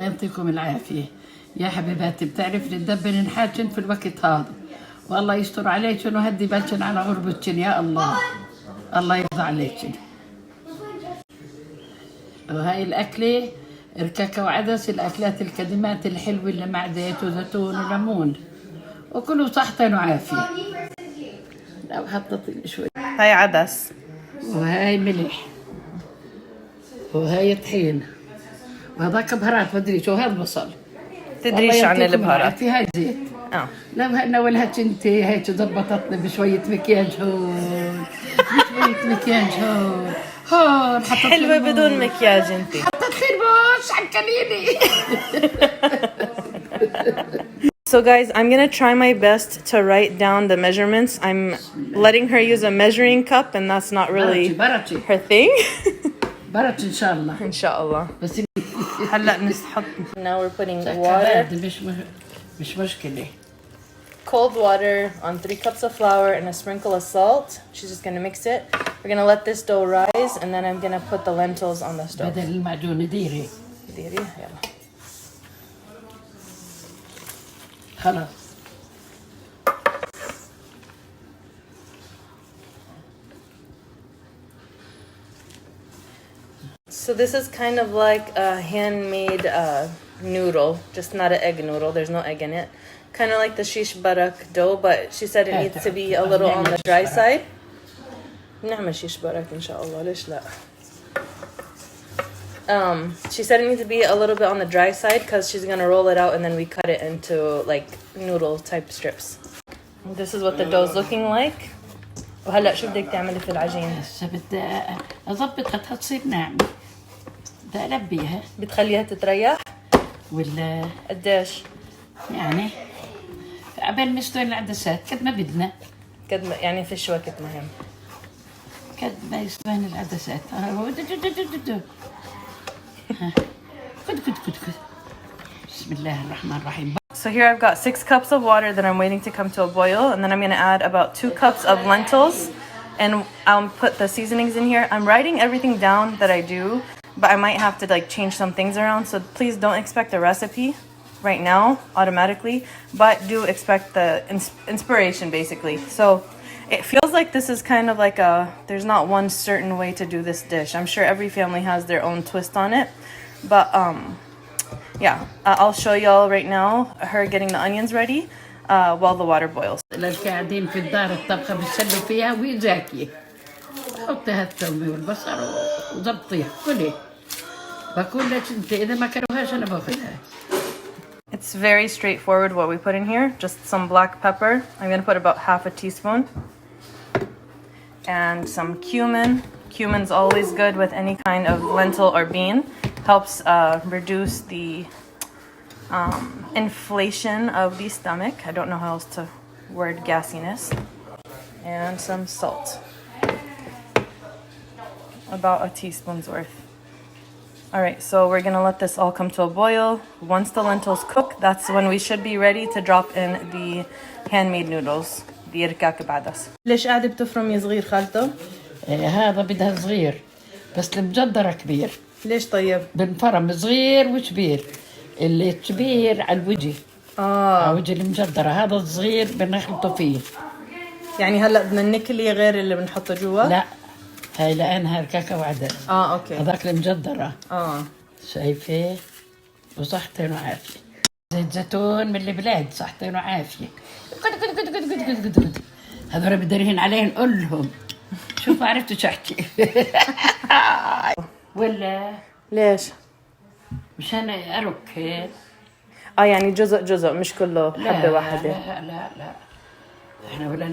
يعطيكم العافية يا حبيباتي. بتعرفني تدبر نحاجن في الوقت هذا، والله يستر عليكن وهدي بالكن على غربتكن يا الله. الله يرضى عليكن. وهاي الأكلة ركاكة وعدس، الأكلات الكدمات الحلوة اللي مع زيت وزيتون وليمون، وكله صحة وعافية. لو حطيت شوي. هاي عدس، وهاي ملح، وهاي طحين، وهذاك بهارات بدري شو. هذا بصل. تدريش عن البهارات. هاي زيت. لو هنا ولا انتي هيك ضبطتنا بشوية مكياج هون، بشوية مكياج هون هون. حلوة بدون مكياج انتي. حطيت خربوش عكليني. So guys, I'm gonna try my best to write down the measurements. I'm letting her use a measuring cup and that's not really her thing. برد إن شاء الله. إن شاء الله. بس هلا نحط. Now we're putting water. مش مشكلة. Cold water on 3 cups of flour and a sprinkle of salt. She's just gonna mix it. We're gonna let this dough rise and then I'm gonna put the lentils on the stove. بدل المعجون ديري. ديري يلا. خلاص. So this is kind of like a handmade noodle, just not an egg noodle. There's no egg in it. Kind of like the shish barak dough, but she said it needs to be a little on the dry side. نعمل shish barak إن شاء الله. ليش لا? She said it needs to be a little bit on the dry side because she's gonna roll it out and then we cut it into like noodle type strips. This is what the dough is looking like. وهلا شو بدك تعملي في العجين؟ هسه بدي اضبطها تصير ناعمة. بدي ألبيها. بتخليها تتريح؟ ولا قديش؟ يعني قبل ما يستوي العدسات قد ما بدنا. قد ما يعني فيش وقت مهم. قد ما يستوين العدسات. كد. بسم الله الرحمن الرحيم. So here I've got 6 cups of water that I'm waiting to come to a boil, and then I'm gonna add about 2 cups of lentils, and I'll put the seasonings in here. I'm writing everything down that I do, but I might have to like change some things around. So please don't expect a recipe right now automatically, but do expect the inspiration basically. So it feels like this is kind of like there's not one certain way to do this dish. I'm sure every family has their own twist on it, but yeah, I'll show y'all right now her getting the onions ready while the water boils. قاعدين في الدار الطبخة بتسلوا فيها ويزاكي. حطي هالثوم والبصل وضبطيها كلي. بقول لك انت اذا ما كلوهاش انا باخذها. It's very straightforward what we put in here. Just some black pepper. I'm gonna put about half a teaspoon. And some cumin. Cumin's always good with any kind of lentil or bean. Helps reduce the inflation of the stomach. I don't know how else to word gassiness. And some salt. About a teaspoon's worth. Alright, so we're gonna let this all come to a boil. Once the lentils cook, that's when we should be ready to drop in the handmade noodles. The Rkak بعدس. ليش قاعدة بتفرمي صغير خالته؟ هذا بدها صغير بس المجدرة كبير. ليش طيب؟ بنفرم صغير وكبير. اللي كبير على الوجه. على وجه المجدرة. هذا الصغير بنخلطه فيه. يعني هلا بدنا النكلي غير اللي بنحطه جوا؟ لا هاي لأنها ركاكة وعدس. اوكي. هذاك المجدرة. شايفة؟ وصحتين وعافية. زيت زيتون من البلاد صحتين وعافية. كد. هذول بدرهن عليهم قول لهم. شوف عرفتوا شو احكي. ولا ليش؟ مشان ارك. يعني جزء مش كله حبة واحدة. لا احنا ولا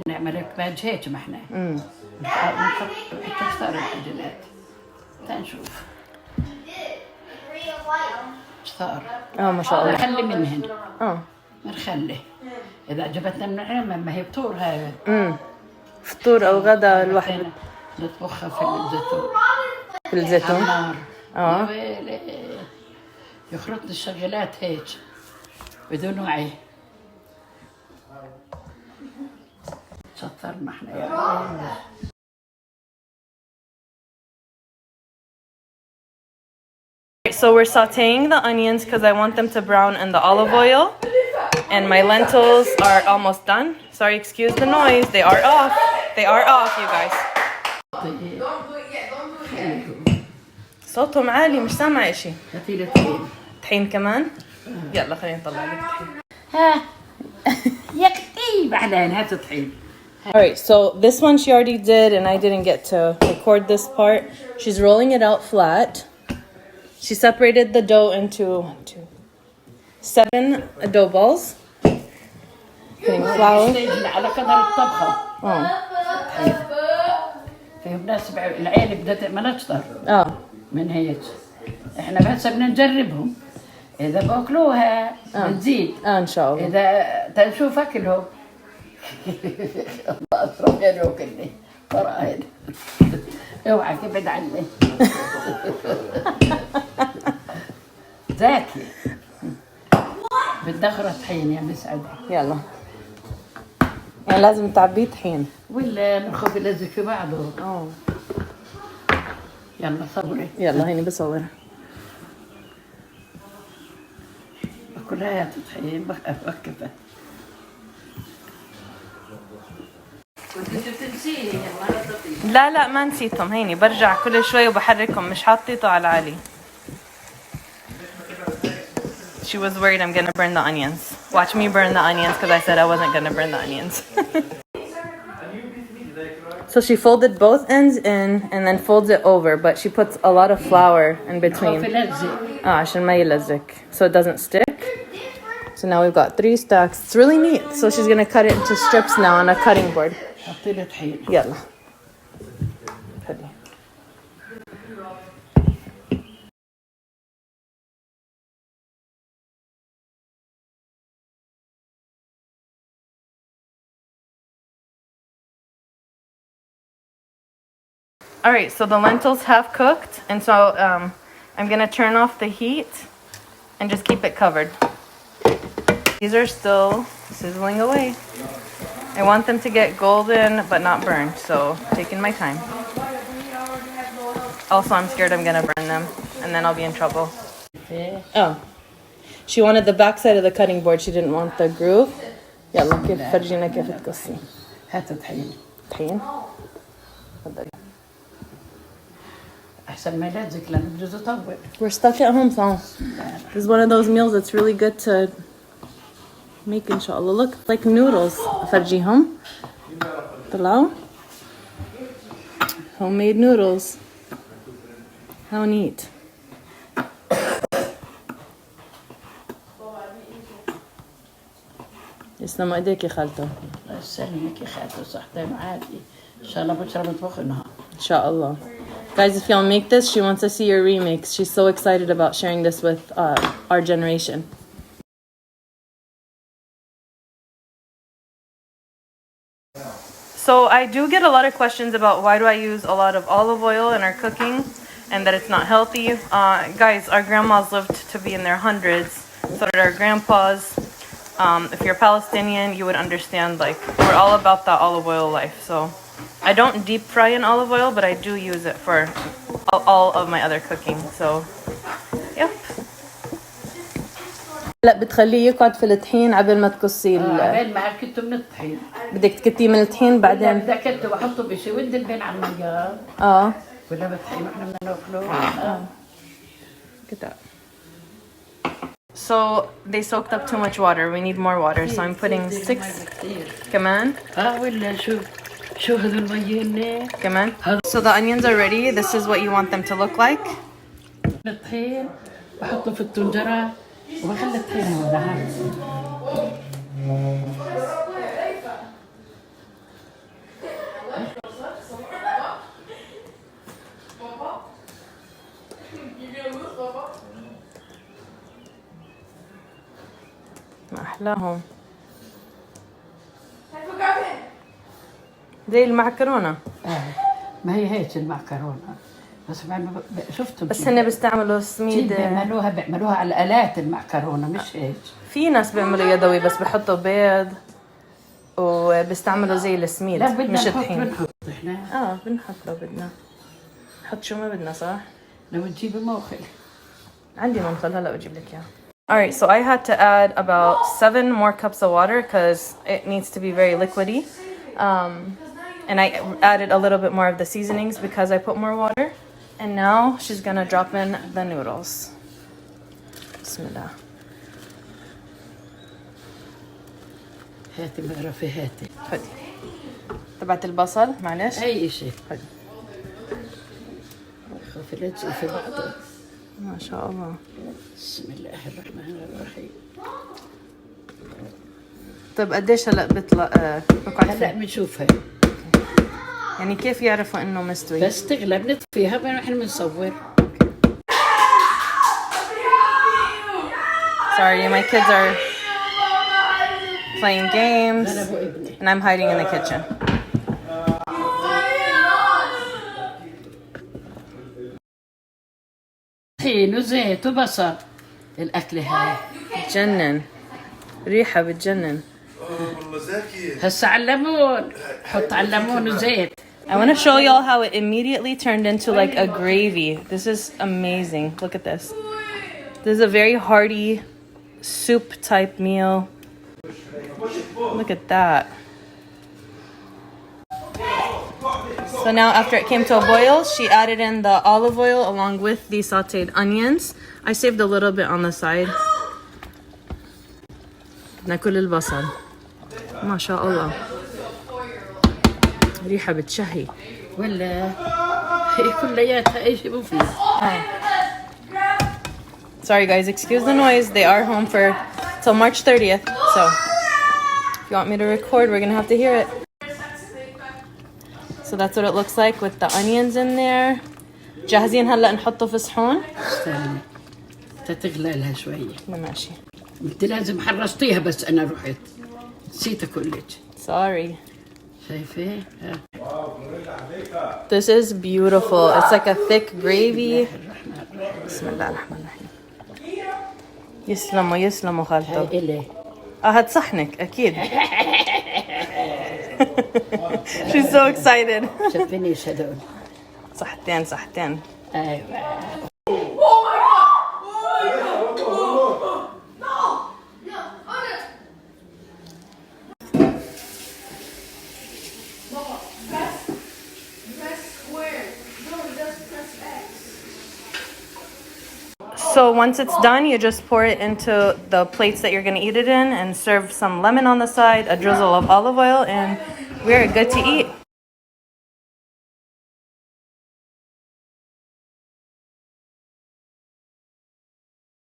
نعمل كباج هيك ما احنا. تختار العجينات. تنشوف. صار. ما شاء الله. نخلي منهن. نخلي. إذا عجبتنا من ما هي فطور هاي. فطور أو غدا الواحد. نطبخها في الزيتون. في الزيتون. يخلطن الشغلات هيك بدون وعي. شطرنا احنا يا So So we're sautéing the onions because I want them to brown in the olive oil. And my lentils are almost done. Sorry, excuse the noise. They are off. They are off, you guys. Don't do it yet. Don't do it yet. صوتهم عالي مش سامع اشي. هاتي لي طحين. طحين كمان؟ يلا خليني اطلع لك طحين. ها يا كتيب احلى هات طحين. Alright, so this one she already did and I didn't get to record this part. She's rolling it out flat. She separated the dough into 7 dough balls. Putting flour. على قدر الطبخة. Oh. فيهم ناس العيلة بدها تعمل أكثر. من هيك. إحنا بس بدنا نجربهم. إذا باكلوها بنزيد. إن شاء الله. إذا تنشوف أكلهم. الله أسرع ياكلني. فرائد. اوعى كبد عني. ذاكي. بالدخرة طحين يا مسعدة. يلا. يعني لازم تعبيه طحين. ولا نخف يلزق في بعضه. يلا صبري. يلا هيني بصور. كلها طحين بكفة. لا ما نسيتهم هيني برجع كل شوي وبحركهم مش حاطيته على العالي. She was worried I'm gonna burn the onions. Watch me burn the onions because I said I wasn't gonna burn the onions. So she folded both ends in and then folds it over, but she puts a lot of flour in between. عشان ما يلزق, so it doesn't stick. So now we've got 3 stacks. It's really neat. So she's gonna cut it into strips now on a cutting board. يلا. Alright, so the lentils have cooked, and so I'm gonna turn off the heat and just keep it covered. These are still sizzling away. I want them to get golden but not burned, so taking my time. Also, I'm scared I'm gonna burn them, and then I'll be in trouble. Oh, she wanted the back side of the cutting board. She didn't want the groove. يلا كيف فرجينا كيف تقصي. هات طحين. طحين. تفضلي. أحسن ما يلزق لأنه بجوز يطول. We're stuck at home, so this is one of those meals that's really good to make, inshallah. Look, like noodles. فرجيهم. طلعوا. Homemade noodles. How neat. يسلم ايديك يا خالته. الله يسلمك يا خالته صحتين وعافية. إن شاء الله بكرة بنطبخنها. إن شاء الله. Guys, if y'all make this, she wants to see your remix. She's so excited about sharing this with our generation. So I do get a lot of questions about why do I use a lot of olive oil in our cooking and that it's not healthy. Guys, our grandmas lived to be in their hundreds. So did our grandpas. If you're Palestinian, you would understand, like, we're all about that olive oil life. So I don't deep fry in olive oil, but I do use it for all of my other cooking. So, yep. لا بتخليه يقعد في الطحين قبل ما تقصي قبل ما أكلته من الطحين. بدك تكتيه من الطحين بعدين. بدي أكلته وأحطه بشي ود البين على المياه. ولا بالطحين إحنا بدنا ناكله. كده. So they soaked up too much water. We need more water. So I'm putting 6 كمان. ولا شو هذول المية كمان. So the onions are ready. This is what you want them to look like. الطحين بحطه في الطنجرة وبخلي الطحين هذا. ما أحلاهم. زي المعكرونة. ما هي هيك المعكرونة. بس شفتوا بس هن بيستعملوا سميد. بيعملوها على الآلات المعكرونة مش هيك. في ناس بيعملوا يدوي بس بحطوا بيض وبيستعملوا زي السميد مش الطحين. بنحط بنحط لو بدنا. نحط شو ما بدنا صح؟ لو تجيبي موخل. عندي منخل هلا بجيب لك اياه. Alright, so I had to add about 7 more cups of water because it needs to be very liquidy. And I added a little bit more of the seasonings because I put more water. And now she's gonna drop in the noodles. Bismillah. هاتي مغرفة هاتي. خدي. تبعت البصل معلش. أي شيء. خدي. خافي لا تشوفي بعضه. ما شاء الله. بسم الله الرحمن الرحيم. طيب قديش هلا بيطلع هلا بنشوفها. يعني كيف يعرفوا انه مستوي؟ بس تغلى بنطفيها ونحن بنصور. Sorry, my kids are playing games and I'm hiding in the kitchen. طحين وزيت وبصل. الأكلة هاي بتجنن. ريحة بتجنن. هسا على الليمون. حط على الليمون وزيت. I want to show y'all how it immediately turned into like a gravy. This is amazing. Look at this. This is a very hearty soup type meal. Look at that. So now after it came to a boil, she added in the olive oil along with the sauteed onions. I saved a little bit on the side. ناكل البصل. ما شاء الله. ريحة بتشهي. ولا هي كلياتها أي شيء مفيد. Sorry guys, excuse the noise. They are home for till March 30th. So if you want me to record, we're gonna have to hear it. So that's what it looks like with the onions in there. جاهزين هلا نحطه في صحون. استني تتغلى لها شوية. ماشي. انت لازم حرصتيها بس أنا رحت نسيت أقولك. Sorry. شايفة؟ This is beautiful. It's like a thick gravy. بسم الله الرحمن الرحيم. يسلموا يسلموا خالته. هاي إلي. هاد صحنك أكيد. She's so excited. شوفينيش هدول. صحتين صحتين. أيوة. So once it's done, you just pour it into the plates that you're going to eat it in and serve some lemon on the side, a drizzle of olive oil, and we're good to eat.